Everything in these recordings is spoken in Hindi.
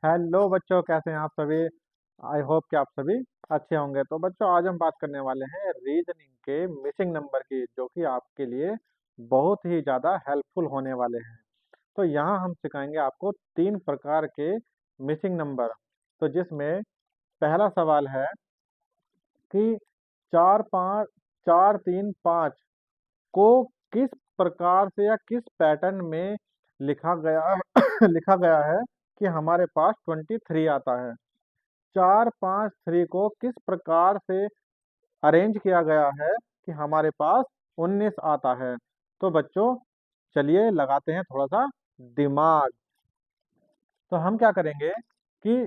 हेलो बच्चों, कैसे हैं आप सभी। आई होप कि आप सभी अच्छे होंगे। तो बच्चों, आज हम बात करने वाले हैं रीजनिंग के मिसिंग नंबर की, जो कि आपके लिए बहुत ही ज़्यादा हेल्पफुल होने वाले हैं। तो यहाँ हम सिखाएंगे आपको 3 प्रकार के मिसिंग नंबर। तो जिसमें पहला सवाल है कि 4 5 4 3 5 को किस प्रकार से या किस पैटर्न में लिखा गया लिखा गया है कि हमारे पास 23 आता है। 4 5 3 को किस प्रकार से अरेंज किया गया है कि हमारे पास 19 आता है। तो बच्चों, चलिए लगाते हैं थोड़ा सा दिमाग। तो हम क्या करेंगे कि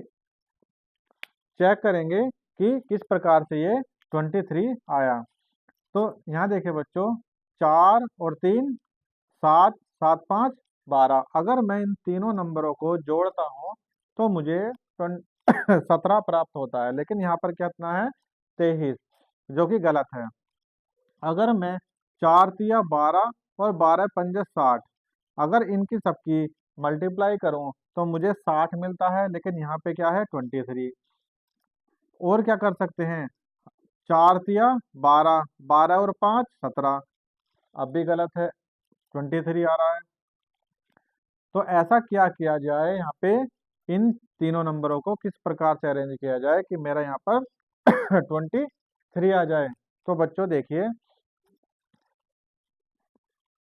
चेक करेंगे कि किस प्रकार से ये 23 आया। तो यहाँ देखिए बच्चों, 4 और 3 7 7 5 12। अगर मैं इन तीनों नंबरों को जोड़ता हूँ तो मुझे 17 प्राप्त होता है, लेकिन यहाँ पर कितना है, 23, जो कि गलत है। अगर मैं 4 तिया 12 और 12 पंजे 60, अगर इनकी सबकी मल्टीप्लाई करूं तो मुझे 60 मिलता है, लेकिन यहाँ पे क्या है, 23। और क्या कर सकते हैं, 4 तिया 12, 12 और 5 17, अब भी गलत है, 23 आ रहा है। तो ऐसा क्या किया जाए, यहाँ पे इन तीनों नंबरों को किस प्रकार से अरेंज किया जाए कि मेरा यहाँ पर 23 आ जाए। तो बच्चों देखिए,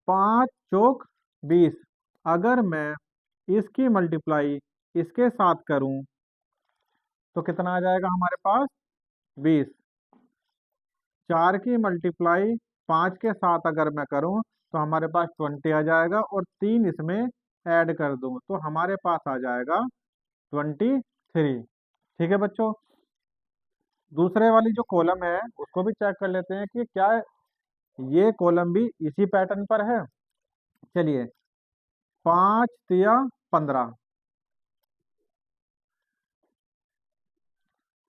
5 चौक 20, अगर मैं इसकी मल्टीप्लाई इसके साथ करूं तो कितना आ जाएगा हमारे पास, 20। 4 की मल्टीप्लाई 5 के साथ अगर मैं करूं तो हमारे पास 20 आ जाएगा, और 3 इसमें ऐड कर दूं तो हमारे पास आ जाएगा 23। ठीक है बच्चों, दूसरे वाली जो कॉलम है उसको भी चेक कर लेते हैं कि क्या ये कॉलम भी इसी पैटर्न पर है। चलिए, 5 तिया 15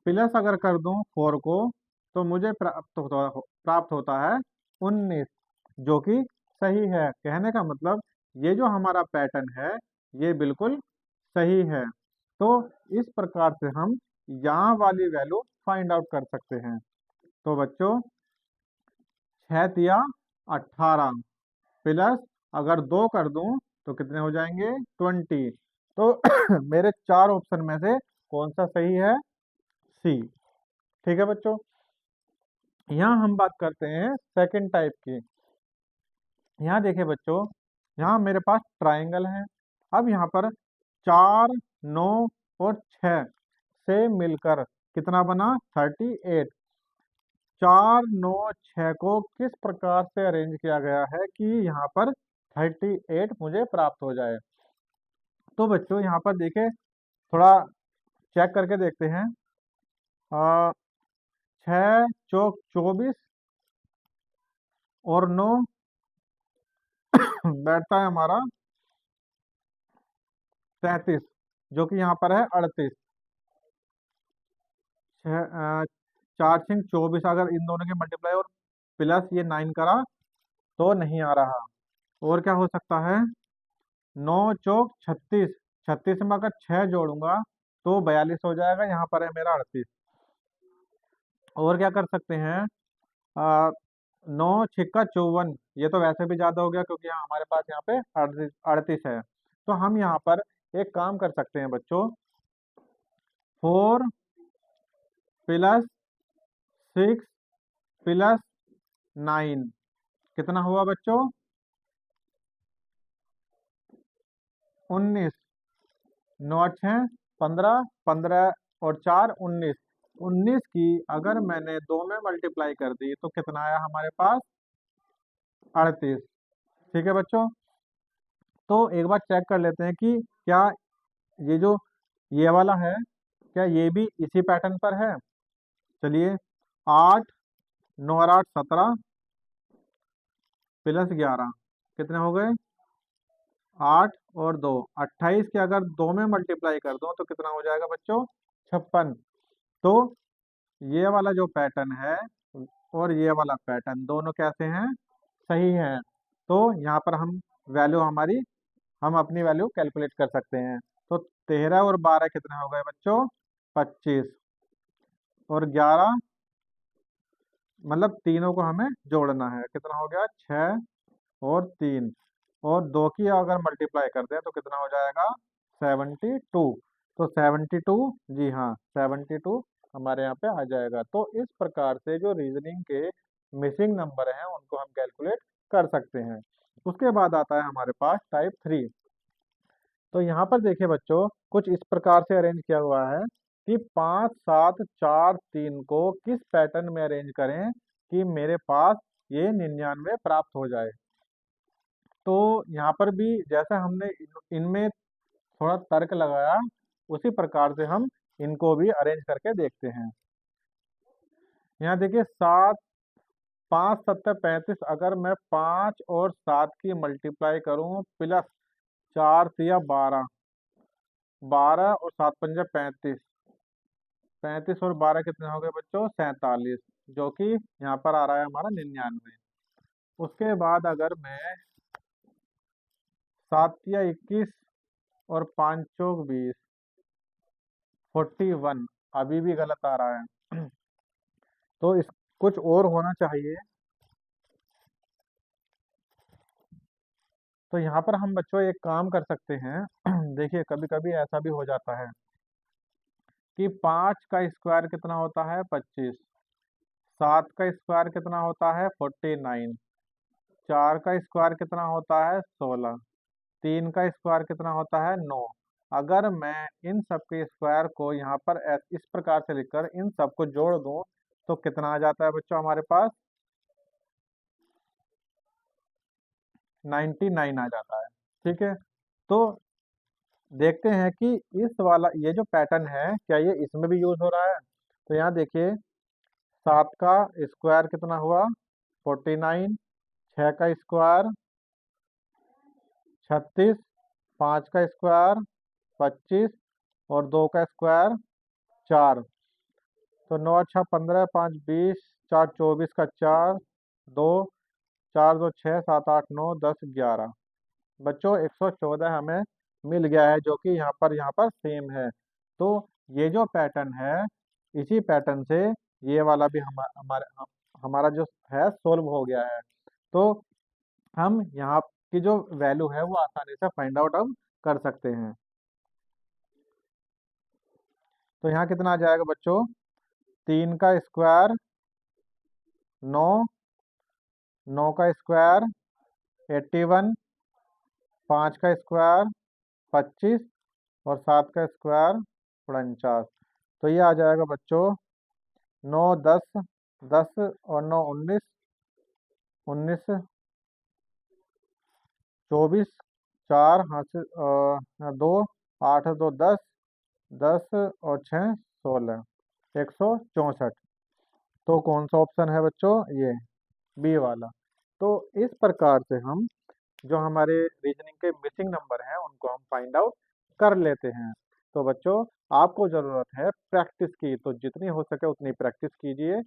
प्लस अगर कर दूं 4 को तो मुझे प्राप्त होता है 19, जो कि सही है। कहने का मतलब, ये जो हमारा पैटर्न है ये बिल्कुल सही है। तो इस प्रकार से हम यहाँ वाली वैल्यू फाइंड आउट कर सकते हैं। तो बच्चों, 6 तिया 18 प्लस अगर 2 कर दूं तो कितने हो जाएंगे, 20। तो मेरे 4 ऑप्शन में से कौन सा सही है, सी। ठीक है बच्चों, यहाँ हम बात करते हैं सेकंड टाइप की। यहाँ देखिए बच्चों, यहाँ मेरे पास ट्राइंगल है। अब यहाँ पर 4 9 और 6 से मिलकर कितना बना, 38। 4 9 6 को किस प्रकार से अरेंज किया गया है कि यहाँ पर 38 मुझे प्राप्त हो जाए। तो बच्चों यहाँ पर देखिए, थोड़ा चेक करके देखते हैं। 6 चौक 24 और 9 बैठता है हमारा 37, जो कि यहाँ पर है 38। 4 6 24, अगर इन दोनों के मल्टीप्लाई और प्लस ये 9 करा तो नहीं आ रहा। और क्या हो सकता है, 9 चौक 36, 36 में अगर 6 जोड़ूंगा तो 42 हो जाएगा, यहाँ पर है मेरा 38। और क्या कर सकते हैं, 9 6 का 54, ये तो वैसे भी ज्यादा हो गया क्योंकि यहाँ हमारे पास यहाँ पे 38 है। तो हम यहाँ पर एक काम कर सकते हैं बच्चों, 4 प्लस 6 प्लस 9 कितना हुआ बच्चों, 19। 9 8 6 15, 15 और 4 19। 19 की अगर मैंने 2 में मल्टीप्लाई कर दी तो कितना आया हमारे पास, 38। ठीक है बच्चों, तो एक बार चेक कर लेते हैं कि क्या ये जो ये वाला है, क्या ये भी इसी पैटर्न पर है। चलिए, 8 9 और 8 17 प्लस 11 कितने हो गए, 8 और 2 28 के अगर 2 में मल्टीप्लाई कर दो तो कितना हो जाएगा बच्चों, 56। तो ये वाला जो पैटर्न है और ये वाला पैटर्न दोनों कैसे हैं, सही हैं। तो यहाँ पर हम वैल्यू हमारी हम अपनी वैल्यू कैलकुलेट कर सकते हैं। तो 13 और 12 कितने हो गए बच्चों? 25। और 11, मतलब तीनों को हमें जोड़ना है। कितना हो गया? 6 और 3, और 2 की अगर मल्टीप्लाई कर दें तो कितना हो जाएगा? 72। तो 72, जी हाँ, 72 हमारे यहाँ पे आ जाएगा। तो इस प्रकार से जो रीजनिंग के मिसिंग नंबर हैं उनको हम कैलकुलेट कर सकते हैं। उसके बाद आता है हमारे पास टाइप 3। तो यहाँ पर देखिए बच्चों, कुछ इस प्रकार से अरेंज किया हुआ है कि 5 7 4 3 को किस पैटर्न में अरेंज करें कि मेरे पास ये 99 प्राप्त हो जाए। तो यहाँ पर भी जैसा हमने इनमें थोड़ा तर्क लगाया, उसी प्रकार से हम इनको भी अरेंज करके देखते हैं। यहाँ देखिए, 5 5 7 35, अगर मैं 5 और 7 की मल्टीप्लाई करूं प्लस 4 या 12, 12 और 7 पंजे 35, 35 और 12 कितने हो गए बच्चों? 47, जो कि यहाँ पर आ रहा है हमारा 99। उसके बाद अगर मैं 7 या 21 और 5 चौक 20, 41, अभी भी गलत आ रहा है। तो इस कुछ और होना चाहिए। तो यहाँ पर हम बच्चों एक काम कर सकते हैं। देखिए, कभी कभी ऐसा भी हो जाता है कि 5 का स्क्वायर कितना होता है? 25। 7 का स्क्वायर कितना होता है? 49। 4 का स्क्वायर कितना होता है? 16। 3 का स्क्वायर कितना होता है? 9। अगर मैं इन सब के स्क्वायर को यहाँ पर इस प्रकार से लिखकर इन सबको जोड़ दूं तो कितना आ जाता है बच्चों हमारे पास? 99 आ जाता है। ठीक है। तो देखते हैं कि इस वाला ये जो पैटर्न है क्या ये इसमें भी यूज हो रहा है। तो यहाँ देखिए, 7 का स्क्वायर कितना हुआ? 49। 6 का स्क्वायर 36। 5 का स्क्वायर 25। और 2 का स्क्वायर 4। तो 9 × 6 = 15, 5 × 20, 4 × 24 का 4, 2, 4 2 6 7 8 9 10 11। बच्चों 114 हमें मिल गया है, जो कि यहाँ पर सेम है। तो ये जो पैटर्न है, इसी पैटर्न से ये वाला भी हमारा जो है सोल्व हो गया है। तो हम यहाँ की जो वैल्यू है वो आसानी से फाइंड आउट अब कर सकते हैं। तो यहाँ कितना आ जाएगा बच्चों? 3 का स्क्वायर 9। 9 का स्क्वायर 81। 5 का स्क्वायर 25। और 7 का स्क्वायर 49। तो ये आ जाएगा बच्चों 9 10, 10 और 9 19, 19 24, 4 हाथ से 2, 8 2 10, 10 और 6 16, 164। तो कौन सा ऑप्शन है बच्चों? ये बी वाला। तो इस प्रकार से हम जो हमारे रीजनिंग के मिसिंग नंबर हैं उनको हम फाइंड आउट कर लेते हैं। तो बच्चों, आपको ज़रूरत है प्रैक्टिस की, तो जितनी हो सके उतनी प्रैक्टिस कीजिए।